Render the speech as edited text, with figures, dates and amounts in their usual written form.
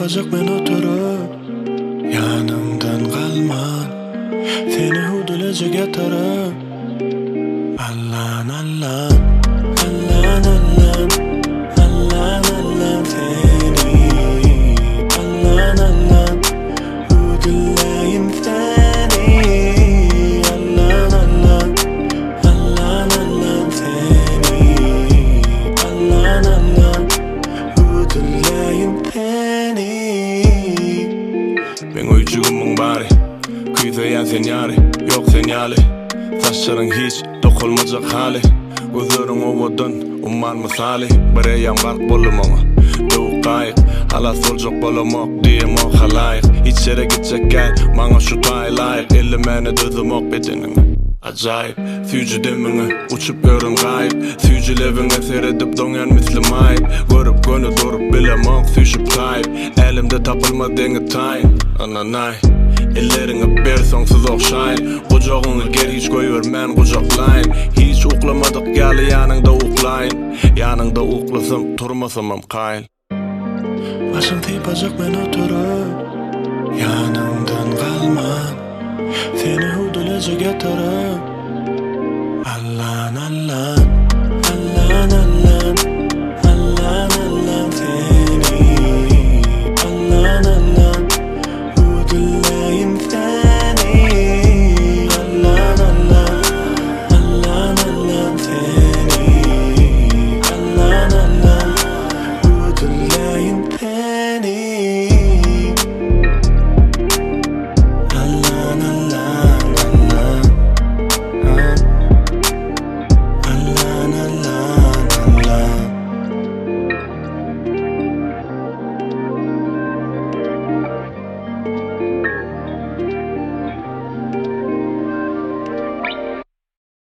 tepacak ben oturup yanımdan kalman, seni hudulecek yatarıp Allah'ın Allah'ın Allah'ın Allah'ın Allah'ın Allah'ın seni Allah'ın Allah'ın huduleyim seni Allah'ın Allah'ın Allah'ın Allah'ın seni Allah'ın Allah'ın huduleyim seni Ben uyucuğumun bari Kuysayan sen yari Yok sen yali Saçların hiç dokulmayacak hali Gözlerin ovadan umman misali Bireyem gark bolum ona Doğuk qayık Halas olacak bolamak diyem o halayık Hiç yere gidecek gel Bana şu tay layık Elle meni dözümok bedenini Acayip Süyücü demini Uçup görüm gayip Süyücü levine seyredip donyan mislim ayıp Görüp gönü durup bilemok Süyüşüp kayıp Elimde tapılma denge tayin Ananay Ellerine bir sonsuz okşayın Kucağını gel hiç koyvermen kucaklayın Hiç uklamadık gel yanında uklayın Yanında uklasam turmasamam kayıl Başım tepacak ben oturup yanımdan kalman Seni hudulecek yatarıp